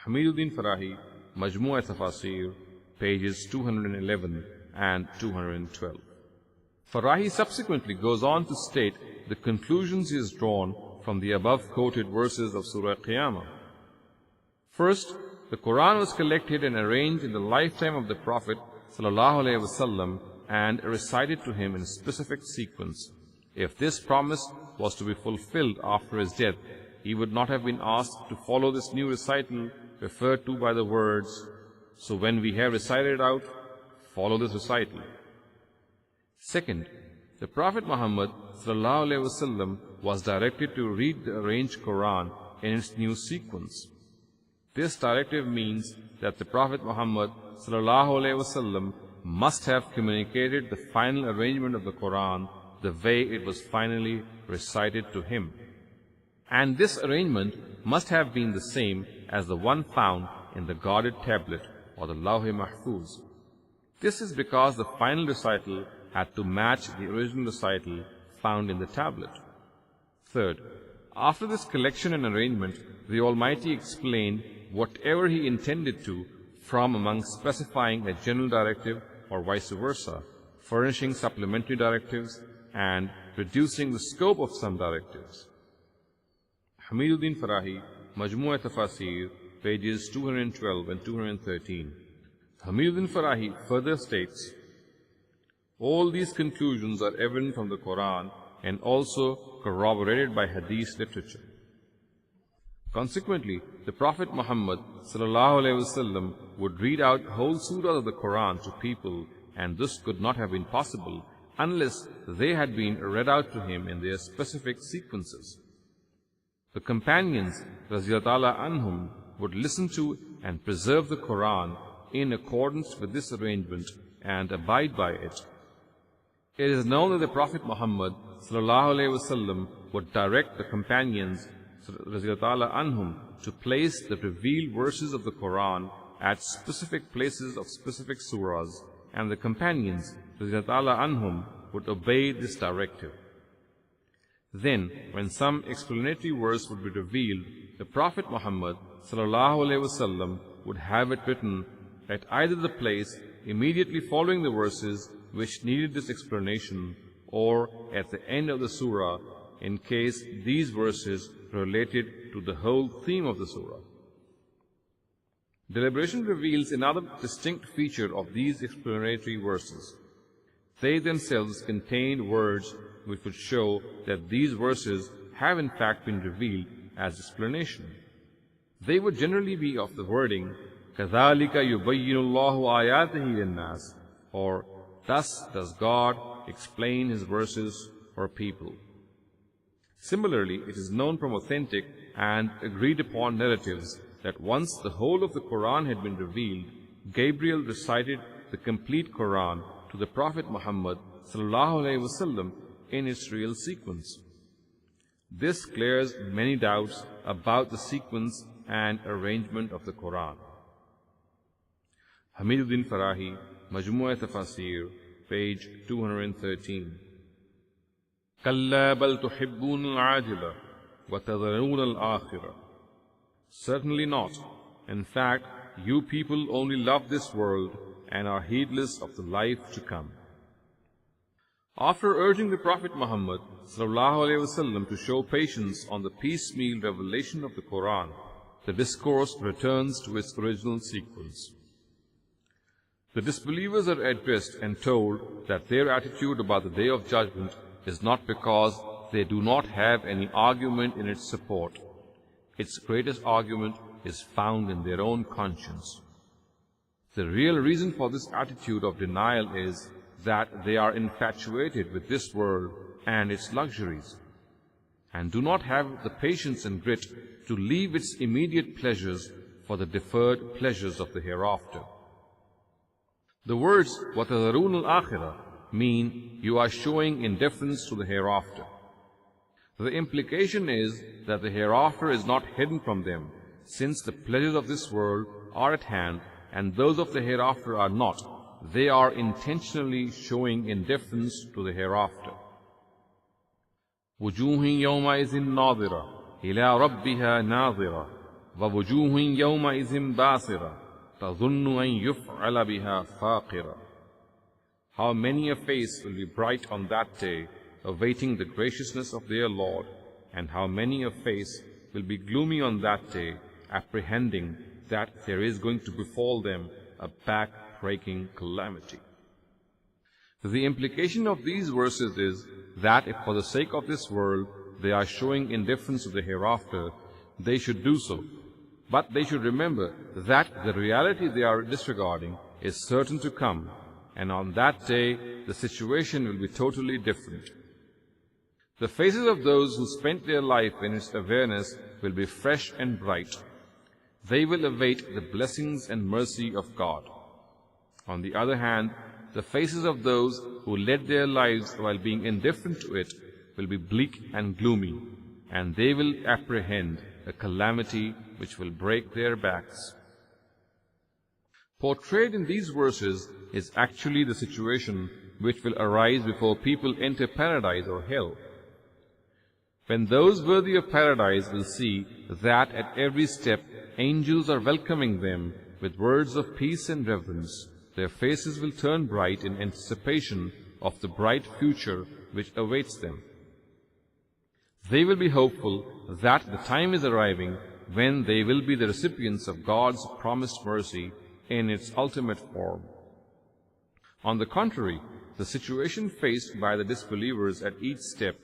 Hamiduddin Farahi, Majmu'a Tafasir, pages 211 and 212. Farahi subsequently goes on to state the conclusions he has drawn from the above quoted verses of Surah Qiyamah. First, the Qur'an was collected and arranged in the lifetime of the Prophet ﷺ and recited to him in specific sequence. If this promise was to be fulfilled after his death, he would not have been asked to follow this new recital referred to by the words, "So when we have recited it out, follow this recital." Second, the Prophet Muhammad ﷺ was directed to read the arranged Qur'an in its new sequence. This directive means that the Prophet Muhammad ﷺ must have communicated the final arrangement of the Qur'an the way it was finally recited to him. And this arrangement must have been the same as the one found in the guarded tablet or the Lawh-e-Mahfuz. This is because the final recital had to match the original recital found in the tablet. Third, after this collection and arrangement, the Almighty explained whatever He intended to from among specifying a general directive or vice versa, furnishing supplementary directives, and reducing the scope of some directives. Hamiduddin Farahi, Majmu'a Tafasir, pages 212 and 213. Hamiduddin Farahi further states, all these conclusions are evident from the Qur'an and also corroborated by Hadith literature. Consequently, the Prophet Muhammad ﷺ would read out whole surahs of the Qur'an to people, and this could not have been possible unless they had been read out to him in their specific sequences. The companions radhiyallahu anhum would listen to and preserve the Qur'an in accordance with this arrangement and abide by it. It is known that the Prophet Muhammad ﷺ would direct the companions radhiyallahu anhum to place the revealed verses of the Qur'an at specific places of specific surahs, and the companions radhiyallahu anhum would obey this directive. Then, when some explanatory verse would be revealed, the Prophet Muhammad ﷺ would have it written at either the place immediately following the verses which needed this explanation, or at the end of the surah, in case these verses related to the whole theme of the surah. Deliberation reveals another distinct feature of these explanatory verses. They themselves contained words which would show that these verses have in fact been revealed as explanation. They would generally be of the wording, كَذَلِكَ يُبَيِّنُ اللَّهُ آيَاتِهِ لِلنَّاسِ, or thus does God explain His verses for people. Similarly, it is known from authentic and agreed upon narratives that once the whole of the Qur'an had been revealed, Gabriel recited the complete Qur'an to the Prophet Muhammad ﷺ in its real sequence. This clears many doubts about the sequence and arrangement of the Qur'an. Hamiduddin Farahi, Majmu'a Tafasir, page 213. كَلَّا بَلْ تُحِبُّونَ الْعَاجِلَةَ وَتَذَرُونَ الْآخِرَةَ. Certainly not. In fact, you people only love this world and are heedless of the life to come. After urging the Prophet Muhammad ﷺ to show patience on the piecemeal revelation of the Qur'an, the discourse returns to its original sequence. The disbelievers are addressed and told that their attitude about the Day of Judgment is not because they do not have any argument in its support. Its greatest argument is found in their own conscience. The real reason for this attitude of denial is that they are infatuated with this world and its luxuries, and do not have the patience and grit to leave its immediate pleasures for the deferred pleasures of the hereafter. The words وَتَذَرُونَ الْآخِرَةَ mean you are showing indifference to the hereafter. The implication is that the hereafter is not hidden from them, since the pleasures of this world are at hand and those of the hereafter are not. They are intentionally showing indifference to the hereafter. وُجُوهٍ يَوْمَئِذٍ نَاظِرَةٍ إِلَىٰ رَبِّهَا نَاظِرَةٍ وَوُجُوهٌ يَوْمَئِذٍ بَاسِرَةٌ تَظُنُّ أَن يُفْعَلَ بِهَا فَاقِرَةٌ. How many a face will be bright on that day, awaiting the graciousness of their Lord, and how many a face will be gloomy on that day, apprehending that there is going to befall them a back-breaking calamity. The implication of these verses is that if for the sake of this world they are showing indifference to the hereafter, they should do so. But they should remember that the reality they are disregarding is certain to come, and on that day the situation will be totally different. The faces of those who spent their life in its awareness will be fresh and bright. They will await the blessings and mercy of God. On the other hand, the faces of those who led their lives while being indifferent to it will be bleak and gloomy, and they will apprehend a calamity which will break their backs. Portrayed in these verses is actually the situation which will arise before people enter paradise or hell. When those worthy of paradise will see that at every step angels are welcoming them with words of peace and reverence, their faces will turn bright in anticipation of the bright future which awaits them. They will be hopeful that the time is arriving when they will be the recipients of God's promised mercy in its ultimate form. On the contrary, the situation faced by the disbelievers at each step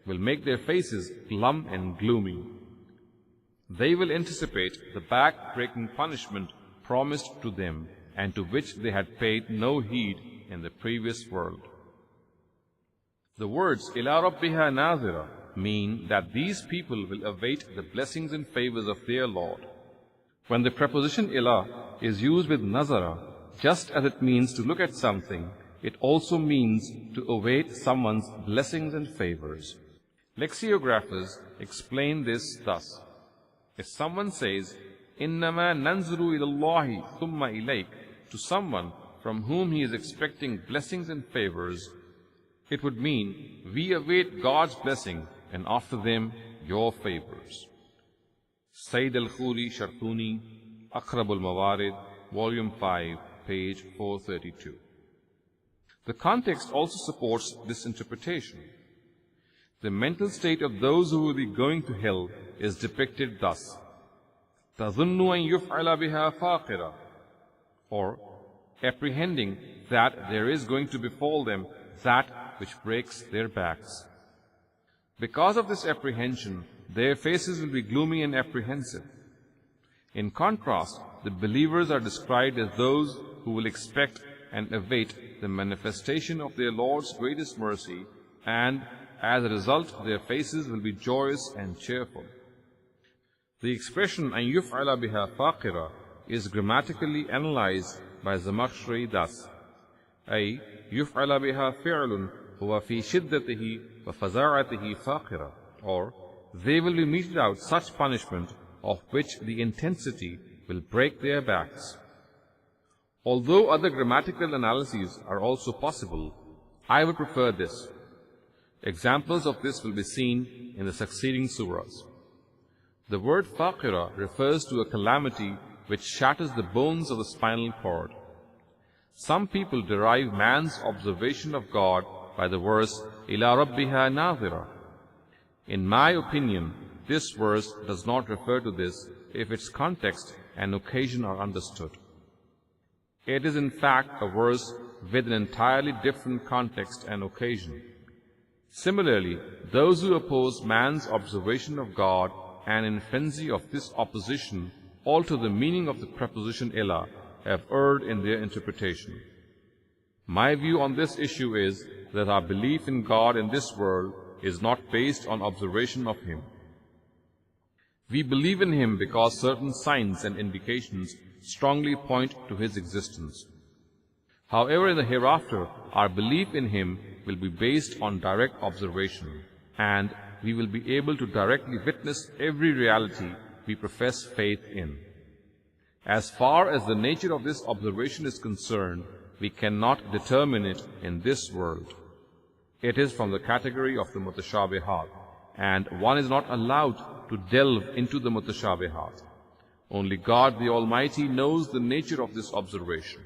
will make their faces glum and gloomy. They will anticipate the back-breaking punishment promised to them and to which they had paid no heed in the previous world. The words "Ila Rabbiha Nazira" mean that these people will await the blessings and favors of their Lord. When the preposition ila is used with nazara, just as it means to look at something, it also means to await someone's blessings and favors. Lexicographers explain this thus. If someone says, "Innama nanzuru ilallahi thumma ilayk," to someone from whom he is expecting blessings and favors, it would mean, we await God's blessing and after them your favors. Sayyid al-Khuli Shartuni, Aqrab al-Mawarid, Volume 5, page 432. The context also supports this interpretation. The mental state of those who will be going to hell is depicted thus: تَظُنُّ أَن يُفْعَلَ بِهَا فَاقِرَةٌ, or apprehending that there is going to befall them that which breaks their backs. Because of this apprehension, their faces will be gloomy and apprehensive. In contrast, the believers are described as those who will expect and await the manifestation of their Lord's greatest mercy, and as a result their faces will be joyous and cheerful. The expression "an yuf'ala biha faqira" is grammatically analyzed by Zamakhshari thus: ay yuf'ala biha fi'lun huwa fi shiddatihi wa faza'atihi faqira, or they will be meted out such punishment of which the intensity will break their backs. Although other grammatical analyses are also possible, I would prefer this. Examples of this will be seen in the succeeding surahs. The word faqira refers to a calamity which shatters the bones of the spinal cord. Some people derive man's observation of God by the verse "Ila Rabbiha Nazira." In my opinion, this verse does not refer to this if its context and occasion are understood. It is in fact a verse with an entirely different context and occasion. Similarly, those who oppose man's observation of God and in frenzy of this opposition alter the meaning of the preposition ila have erred in their interpretation. My view on this issue is that our belief in God in this world is not based on observation of Him. We believe in Him because certain signs and indications strongly point to His existence. However, in the hereafter, our belief in Him will be based on direct observation, and we will be able to directly witness every reality we profess faith in. As far as the nature of this observation is concerned, we cannot determine it in this world. It is from the category of the mutashabihat, and one is not allowed to delve into the mutashabihat. Only God the Almighty knows the nature of this observation.